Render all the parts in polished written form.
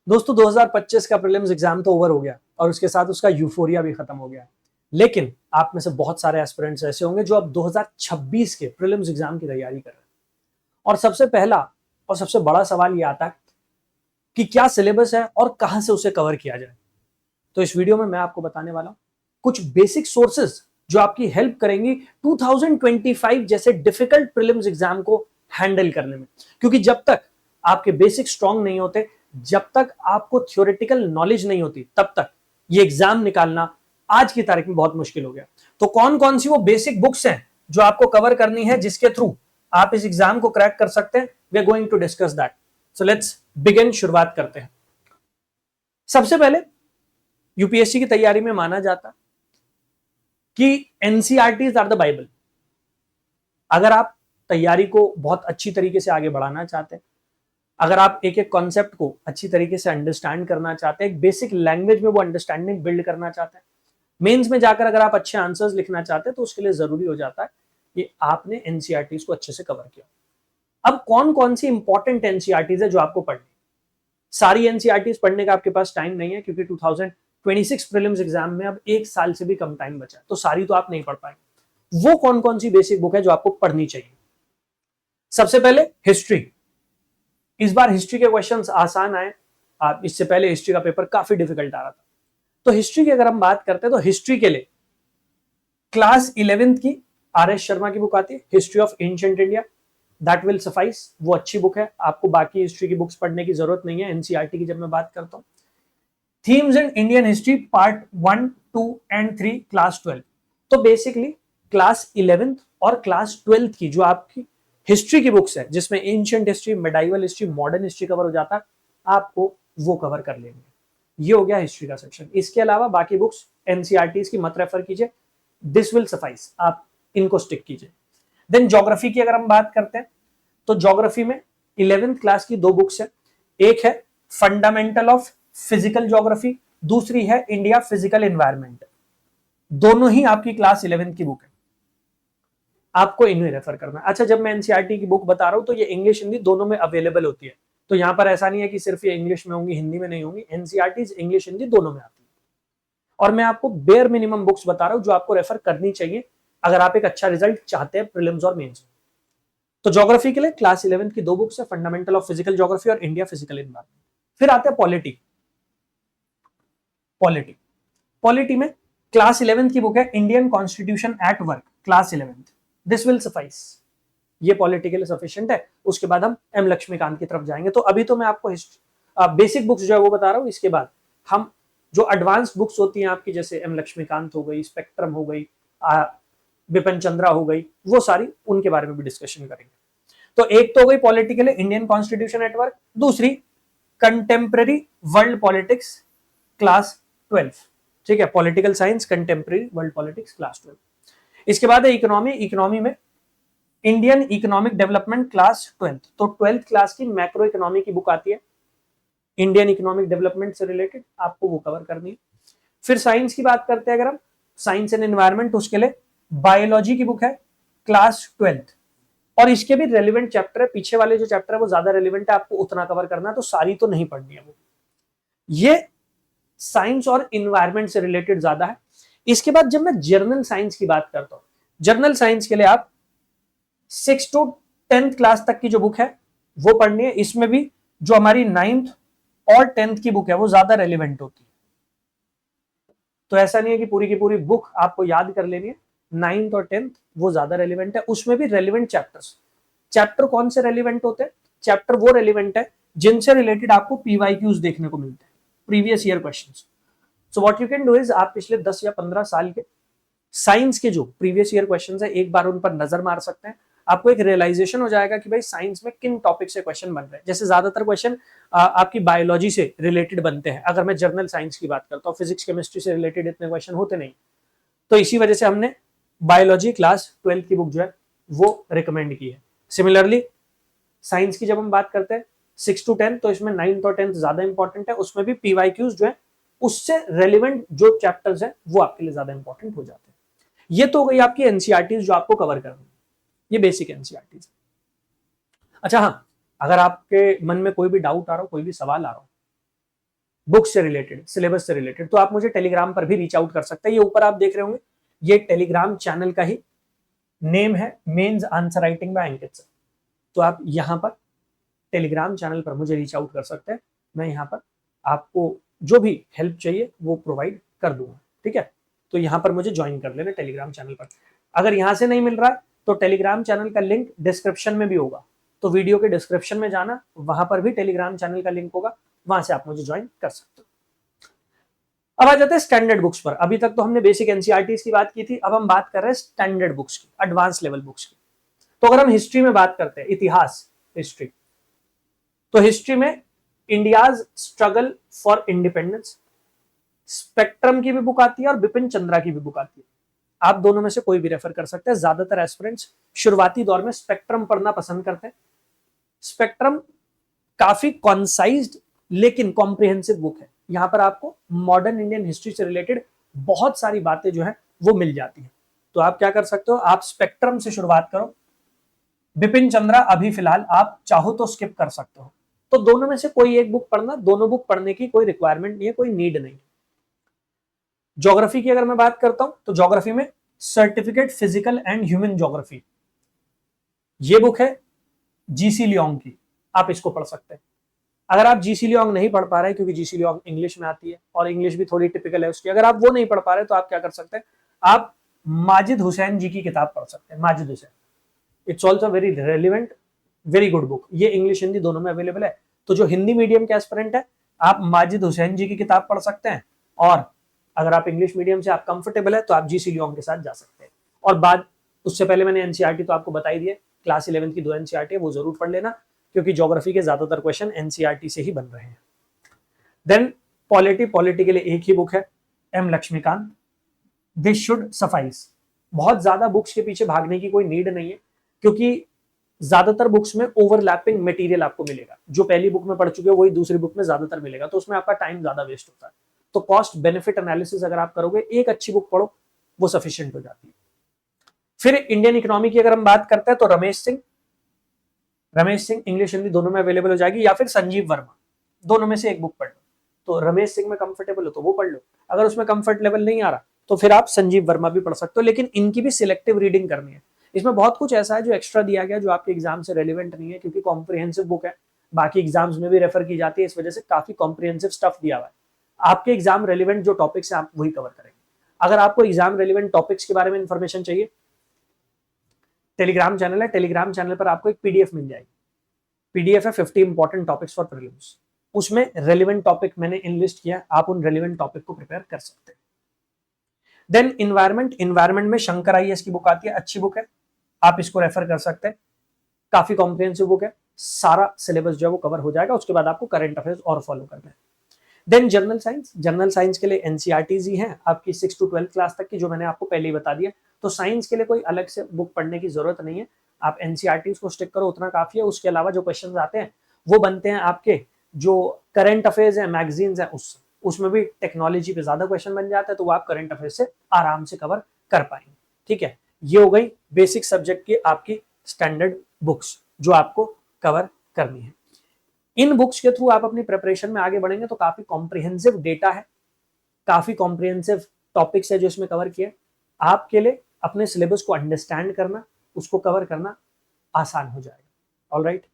दोस्तों 2025 का prelims exam तो ओवर हो गया और उसके साथ उसका यूफोरिया भी खत्म हो गया। लेकिन आप में से बहुत सारे एस्पिरेंट्स ऐसे होंगे जो अब 2026 के प्रीलिम्स एग्जाम की तैयारी कर रहे हैं। और सबसे पहला और सबसे बड़ा सवाल ये आता है कि क्या सिलेबस है और कहां से उसे कवर किया जाए। तो इस वीडियो में मैं आपको बताने वाला हूं कुछ बेसिक सोर्सेज जो आपकी हेल्प करेंगी 2025 जैसे डिफिकल्ट प्रीलिम्स एग्जाम को हैंडल करने में। क्योंकि जब तक आपके बेसिक स्ट्रांग नहीं होते, जब तक आपको थ्योरेटिकल नॉलेज नहीं होती, तब तक ये एग्जाम निकालना आज की तारीख में बहुत मुश्किल हो गया। तो कौन कौन सी वो बेसिक बुक्स हैं जो आपको कवर करनी है, जिसके थ्रू आप इस एग्जाम को क्रैक कर सकते हैं, we are going to discuss that. So let's begin, शुरुआत करते हैं। सबसे पहले यूपीएससी की तैयारी में माना जाता कि एनसीईआरटीज आर द बाइबल। अगर आप तैयारी को बहुत अच्छी तरीके से आगे बढ़ाना चाहते हैं, अगर आप एक एक कॉन्सेप्ट को अच्छी तरीके से अंडरस्टैंड करना चाहते हैं, एक बेसिक लैंग्वेज में वो अंडरस्टैंडिंग बिल्ड करना चाहते हैं, मेंस में जाकर अगर आप अच्छे आंसर्स लिखना चाहते हैं, तो उसके लिए जरूरी हो जाता है कि आपने एनसीईआरटीज को अच्छे से कवर किया। अब कौन कौन सी इंपॉर्टेंट एनसीईआरटीज है जो आपको पढ़नी। सारी एनसीईआरटीज पढ़ने का आपके पास टाइम नहीं है, क्योंकि 2026 प्रीलिम्स एग्जाम में अब एक साल से भी कम टाइम बचा है, तो सारी तो आप नहीं पढ़ पाएंगे। वो कौन कौन सी बेसिक बुक है जो आपको पढ़नी चाहिए। सबसे पहले हिस्ट्री। इस बार हिस्ट्री के क्वेश्चंस आसान आए। आप इससे पहले हिस्ट्री का पेपर काफी डिफिकल्ट आ रहा था। तो हिस्ट्री की अगर हम बात करते हैं तो हिस्ट्री के लिए क्लास 11th की आर.एस. शर्मा की बुक आती है, history of ancient India. That will suffice. वो अच्छी बुक है, आपको बाकी हिस्ट्री की बुक्स पढ़ने की जरूरत नहीं है। एनसीईआरटी की जब मैं बात करता हूँ, themes in Indian history part 1, 2 and 3 class 12। तो बेसिकली क्लास 11th और क्लास 12th की जो आपकी हिस्ट्री की बुक्स है, जिसमें ancient history, medieval history, modern history cover हो जाता है, आपको वो कवर कर लेंगे। ये हो गया हिस्ट्री का सेक्शन। इसके अलावा बाकी बुक्स एनसीईआरटीज की मत रेफर कीजिए, दिस विल सफाइस, आप इनको स्टिक कीजिए। देन ज्योग्राफी की अगर हम बात करते हैं तो ज्योग्राफी में 11th क्लास की दो बुक्स है। एक है फंडामेंटल ऑफ फिजिकल ज्योग्राफी, दूसरी है इंडिया फिजिकल एनवायरमेंट। दोनों ही आपकी क्लास 11th की बुक है, आपको इन्हें रेफर करना है। अच्छा, जब मैं एनसीईआरटी की बुक बता रहा हूं तो ये इंग्लिश हिंदी दोनों में अवेलेबल होती है। तो यहां पर ऐसा नहीं है कि सिर्फ ये इंग्लिश में होंगी, हिंदी में नहीं होंगी। एनसीईआरटी इंग्लिश हिंदी दोनों में आती है। और मैं आपको बेयर मिनिमम बुक्स बता रहा हूं जो आपको रेफर करनी चाहिए अगर आप एक अच्छा रिजल्ट चाहते हैं प्रीलिम्स और मेंस में। तो ज्योग्राफी के लिए क्लास 11th की दो बुक्स है, फंडामेंटल ऑफ फिजिकल ज्योग्राफी और इंडिया फिजिकल एनवायरमेंट। फिर आते हैं पॉलिटी। पॉलिटी पॉलिटी में क्लास 11th की बुक है Indian constitution at work, class 11th। This will suffice. ये पॉलिटी के लिए सफिशिएंट है। उसके बाद हम एम लक्ष्मीकांत की तरफ जाएंगे। तो अभी तो मैं आपको बेसिक बुक्स जो है वो बता रहा हूं। इसके बाद हम जो एडवांस बुक्स होती हैं आपकी, जैसे एम लक्ष्मीकांत हो गई, स्पेक्ट्रम हो गई, बिपिन चंद्रा हो गई, वो सारी, उनके बारे में भी डिस्कशन करेंगे। तो एक तो हो गई political Indian constitution at work, दूसरी कंटेम्प्रेरी वर्ल्ड पॉलिटिक्स क्लास 12। ठीक है, political science contemporary world politics class 12। इसके बाद है इकोनॉमी। इकोनॉमी में Indian economic development class 12th। तो 12th क्लास की मैक्रो इकोनॉमी की बुक आती है, इंडियन इकोनॉमिक डेवलपमेंट से रिलेटेड, आपको वो कवर करनी है। फिर साइंस की बात करते हैं अगर हम, साइंस एंड एनवायरमेंट, उसके लिए बायोलॉजी की बुक है क्लास 12th। और इसके भी रेलिवेंट चैप्टर है, पीछे वाले जो चैप्टर है वो ज्यादा रेलिवेंट है, आपको उतना कवर करना है, तो सारी तो नहीं पढ़नी है वो। ये साइंस और इन्वायरमेंट से रिलेटेड ज्यादा है। इसके बाद जब मैं जर्नल साइंस की बात करता हूं, जर्नल साइंस के लिए आप 6 to 10th क्लास तक की जो बुक है वो पढ़नी है। इसमें भी जो हमारी 9th और 10th की बुक है वो ज्यादा रेलिवेंट होती है। तो ऐसा नहीं है कि पूरी की पूरी बुक आपको याद कर लेनी है। 9th और 10th वो ज्यादा रेलिवेंट है। उसमें भी रेलिवेंट चैप्टर्स। चैप्टर कौन से रेलिवेंट होते हैं? चैप्टर वो रेलिवेंट है जिनसे रिलेटेड आपको पीवाईक्यूज देखने को मिलते हैं, previous year questions. So what you can do is, आप पिछले 10 या 15 साल के साइंस के जो प्रीवियस ईयर क्वेश्चंस है एक बार उन पर नजर मार सकते हैं। आपको एक रियलाइजेशन हो जाएगा कि भाई साइंस में किन टॉपिक से क्वेश्चन बन रहे हैं। जैसे ज्यादातर क्वेश्चन आपकी बायोलॉजी से रिलेटेड बनते हैं अगर मैं जर्नल साइंस की बात करता हूँ, फिजिक्स केमिस्ट्री से रिलेटेड इतने क्वेश्चन होते नहीं। तो इसी वजह से हमने बायोलॉजी क्लास 12th की बुक जो है वो रिकमेंड की है। सिमिलरली साइंस की जब हम बात करते हैं 6 to 10, तो इसमें 9th और 10th ज्यादा इंपॉर्टेंट है। उसमें भी पीवाईक्यूज जो है उससे रेलिवेंट जो चैप्टर्स है वो आपके लिए ज्यादा इंपॉर्टेंट हो जाते हैं। ये तो हो गई आपकी एनसीईआरटी जो आपको कवर करनी है, ये बेसिक एनसीईआरटी। अच्छा हाँ, अगर आपके मन में कोई भी डाउट आ रहा हो, कोई भी सवाल आ रहा हो, बुक से रिलेटेड, सिलेबस से रिलेटेड, तो आप मुझे टेलीग्राम पर भी रीच आउट कर सकते हैं। ये ऊपर आप देख रहे होंगे, ये टेलीग्राम चैनल का ही नेम है, mains answer writing by Ankit sir. तो आप यहाँ पर टेलीग्राम चैनल पर मुझे रीच आउट कर सकते हैं। मैं यहाँ पर आपको जो भी हेल्प चाहिए वो प्रोवाइड कर दूंगा, ठीक है। तो यहाँ पर मुझे ज्वाइन कर लेना टेलीग्राम चैनल पर। अगर यहाँ से नहीं मिल रहा है तो टेलीग्राम चैनल का लिंक डिस्क्रिप्शन में भी होगा, तो वीडियो के डिस्क्रिप्शन में जाना, वहां पर भी टेलीग्राम चैनल का लिंक होगा, वहां से आप मुझे ज्वाइन कर सकते हो। अब आ जाते हैं स्टैंडर्ड बुक्स पर। अभी तक तो हमने बेसिक एनसीईआरटी की बात की थी, अब हम बात कर रहे हैं स्टैंडर्ड बुक्स की, एडवांस लेवल बुक्स की। तो अगर हम हिस्ट्री में बात करते हैं, इतिहास, हिस्ट्री, तो हिस्ट्री में India's struggle for independence, spectrum की भी बुक आती है और बिपिन चंद्रा की भी बुक आती है। आप दोनों में से कोई भी रेफर कर सकते हैं। ज्यादातर एस्पिरेंट्स शुरुआती दौर में स्पेक्ट्रम पढ़ना पसंद करते हैं। स्पेक्ट्रम काफी कॉन्साइज्ड लेकिन कॉम्प्रिहेंसिव बुक है। यहां पर आपको मॉडर्न इंडियन हिस्ट्री से रिलेटेड बहुत सारी बातें जो है वो मिल जाती है। तो आप क्या कर सकते हो, आप स्पेक्ट्रम से शुरुआत करो। बिपिन चंद्रा अभी फिलहाल आप चाहो तो स्किप कर सकते हो। तो दोनों में से कोई एक बुक पढ़ना, दोनों बुक पढ़ने की कोई रिक्वायरमेंट नहीं है, कोई नीड नहीं। ज्योग्राफी की अगर मैं बात करता हूं तो ज्योग्राफी में certificate physical and human geography, ये बुक है जीसी लियोंग की, आप इसको पढ़ सकते हैं। अगर आप जीसी लियोंग नहीं पढ़ पा रहे क्योंकि जीसी लियोंग इंग्लिश में आती है और इंग्लिश भी थोड़ी टिपिकल है उसकी, अगर आप वो नहीं पढ़ पा रहे तो आप क्या कर सकते हैं, आप माजिद हुसैन जी की किताब पढ़ सकते हैं, Majid Hussain. It's also very relevant, very good book. ये इंग्लिश हिंदी दोनों में अवेलेबल है। तो जो हिंदी मीडियम के एस्पिरेंट है, आप माजिद हुसैन जी की किताब पढ़ सकते हैं, और अगर आप इंग्लिश मीडियम से आप कंफर्टेबल है तो आप जीसी लियोंग के साथ जा सकते हैं। और बाद उससे पहले मैंने एनसीईआरटी तो आपको बता ही दिया, क्लास 11 की 2 एनसीईआरटी है, वो जरूर पढ़ लेना, क्योंकि ज्योग्राफी के ज्यादातर क्वेश्चन एनसीईआरटी से ही बन रहे हैं। देन पॉलिटी के लिए एक ही बुक है, M Laxmikanth, this should suffice. बहुत ज्यादा बुक्स के पीछे भागने की कोई नीड नहीं है, क्योंकि ज्यादातर बुक्स में ओवरलैपिंग मटेरियल आपको मिलेगा। जो पहली बुक में पढ़ चुके हो वही दूसरी बुक में ज्यादातर मिलेगा, तो उसमें आपका टाइम ज्यादा वेस्ट होता है। तो कॉस्ट बेनिफिट एनालिसिस अगर आप करोगे, एक अच्छी बुक पढ़ो, वो सफिशिएंट हो जाती है। फिर इंडियन इकोनॉमी की अगर हम बात करते हैं तो रमेश सिंह इंग्लिश हिंदी दोनों में अवेलेबल हो जाएगी, या फिर संजीव वर्मा, दोनों में से एक बुक पढ़ लो। तो रमेश सिंह में कंफर्टेबल हो तो वो पढ़ लो, अगर उसमें कंफर्ट लेवल नहीं आ रहा तो फिर आप संजीव वर्मा भी पढ़ सकते हो, लेकिन इनकी भी सिलेक्टिव रीडिंग करनी है। इसमें बहुत कुछ ऐसा है जो एक्स्ट्रा दिया गया जो आपके एग्जाम से रेलिवेंट नहीं है, क्योंकि कॉम्प्रिहेंसिव बुक है, बाकी एग्जाम्स में भी रेफर की जाती है, इस वजह से काफी कॉम्प्रिहेंसिव स्टफ दिया हुआ है। आपके एग्जाम रेलिवेंट जो टॉपिक्स हैं आप वही कवर करेंगे। अगर आपको एग्जाम रेलिवेंट टॉपिक्स के बारे में इंफॉर्मेशन चाहिए, टेलीग्राम चैनल है, टेलीग्राम चैनल पर आपको एक पीडीएफ मिल जाएगी। पीडीएफ है 50 इंपॉर्टेंट टॉपिक्स फॉर प्रीलिम्स, उसमें रेलिवेंट टॉपिक मैंने इनलिस्ट किया, आप उन रेलिवेंट टॉपिक को प्रिपेयर कर सकते हैं। देन इन्वायरमेंट में शंकर आईएएस की बुक आती है, अच्छी बुक है, आप इसको रेफर कर सकते हैं, काफी कॉम्प्रिहेंसिव बुक है, सारा सिलेबस जो है वो कवर हो जाएगा। उसके बाद आपको करंट अफेयर्स और फॉलो करना है। देन जनरल साइंस के लिए एनसीईआरटीज ही हैं आपकी 6 to 12 क्लास तक की, जो मैंने आपको पहले ही बता दिया। तो साइंस के लिए कोई अलग से बुक पढ़ने की जरूरत नहीं है, आप एनसीईआरटीज को स्टिक करो, उतना काफी है। उसके अलावा जो क्वेश्चन आते हैं वो बनते हैं आपके जो करंट अफेयर्स है, मैगजीन्स है, उसमें भी टेक्नोलॉजी पे ज्यादा क्वेश्चन बन जाते हैं, तो वो आप करंट अफेयर्स से आराम से कवर कर पाएंगे। ठीक है, ये हो गई बेसिक सब्जेक्ट की आपकी स्टैंडर्ड बुक्स जो आपको कवर करनी है। इन बुक्स के थ्रू आप अपनी प्रिपरेशन में आगे बढ़ेंगे तो काफी कॉम्प्रिहेंसिव डेटा है, काफी कॉम्प्रिहेंसिव टॉपिक्स है जो इसमें कवर किए। आपके लिए अपने सिलेबस को अंडरस्टैंड करना, उसको कवर करना आसान हो जाएगा। ऑलराइट,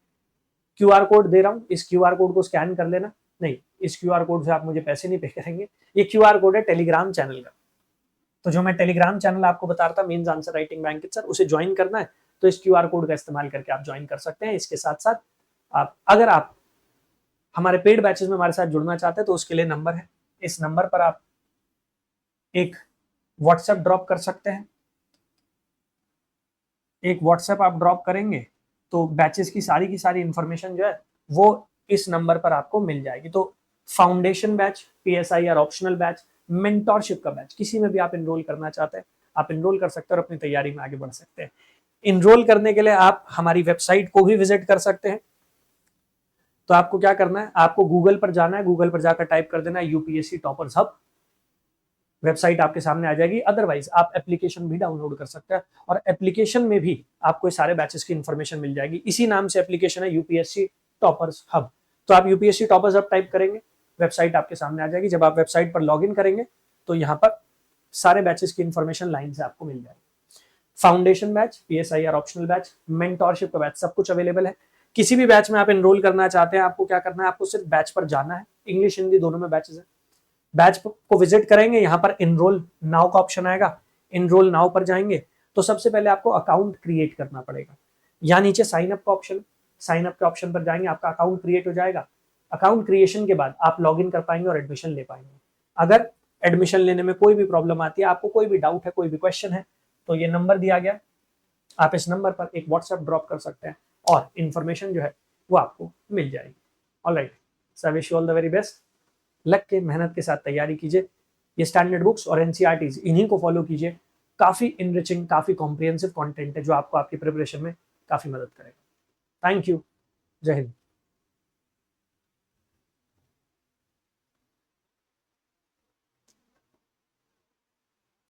क्यूआर कोड दे रहा हूं, इस क्यूआर कोड को स्कैन कर लेना। नहीं, इस क्यूआर कोड से आप मुझे पैसे नहीं पे करेंगे, ये क्यूआर कोड है टेलीग्राम चैनल का। तो जो मैं टेलीग्राम चैनल आपको बता रहा था, mains answer writing by Ankit sir, उसे ज्वाइन करना है तो इस क्यूआर कोड का इस्तेमाल करके आप ज्वाइन कर सकते हैं। इसके साथ साथ अगर आप हमारे पेड बैचेस में हमारे साथ जुड़ना चाहते हैं तो उसके लिए नंबर है, इस नंबर पर आप एक व्हाट्सएप ड्रॉप कर सकते हैं। एक व्हाट्सएप आप ड्रॉप करेंगे तो बैचेस की सारी इंफॉर्मेशन जो है वो इस नंबर पर आपको मिल जाएगी। तो फाउंडेशन बैच, पीएसआई और ऑप्शनल बैच, मेंटोरशिप का बैच, किसी में भी आप इनरोल करना चाहते हैं आप इनरोल कर सकते हैं और अपनी तैयारी में आगे बढ़ सकते हैं। इनरोल करने के लिए आप हमारी वेबसाइट को भी विजिट कर सकते हैं। तो आपको क्या करना है, आपको गूगल पर जाना है, गूगल पर जाकर टाइप कर देना है यूपीएससी टॉपर्स हब, वेबसाइट आपके सामने आ जाएगी। अदरवाइज आप एप्लीकेशन भी डाउनलोड कर सकते हैं और एप्लीकेशन में भी आपको सारे बैचेस की इंफॉर्मेशन मिल जाएगी। इसी नाम से एप्लीकेशन है यूपीएससी टॉपर्स हब। तो आप यूपीएससी टॉपर्स हब टाइप करेंगे, वेबसाइट आपके सामने आ जाएगी। जब आप वेबसाइट पर लॉगिन करेंगे तो यहाँ पर सारे बैचेस की इन्फॉर्मेशन लाइन से आपको मिल जाएगी। Foundation batch, PSIR optional batch, mentorship का बैच, सब कुछ अवेलेबल है। किसी भी बैच में आप एनरोल करना चाहते हैं, आपको क्या करना है, आपको सिर्फ बैच पर जाना है। इंग्लिश हिंदी दोनों में बैचेस है। बैच को विजिट करेंगे, यहाँ पर एनरोल नाउ का ऑप्शन आएगा। एनरोल नाउ पर जाएंगे तो सबसे पहले आपको अकाउंट क्रिएट करना पड़ेगा। यहाँ नीचे साइन अप का ऑप्शन, साइन अप के ऑप्शन पर जाएंगे, आपका अकाउंट क्रिएट हो जाएगा। अकाउंट क्रिएशन के बाद आप लॉगिन कर पाएंगे और एडमिशन ले पाएंगे। अगर एडमिशन लेने में कोई भी प्रॉब्लम आती है, आपको कोई भी डाउट है, कोई भी क्वेश्चन है, तो ये नंबर दिया गया, आप इस नंबर पर एक व्हाट्सएप ड्रॉप कर सकते हैं और इन्फॉर्मेशन जो है वो आपको मिल जाएगी। Alright, so I wish you all the very best. लग के मेहनत के साथ तैयारी कीजिए। ये स्टैंडर्ड बुक्स और NCERTs इन्हीं को फॉलो कीजिए। काफ़ी इनरिचिंग, काफ़ी कॉम्प्रिहेंसिव कंटेंट है जो आपको आपकी प्रिपरेशन में काफ़ी मदद करेगा। Thank you. जय हिंद।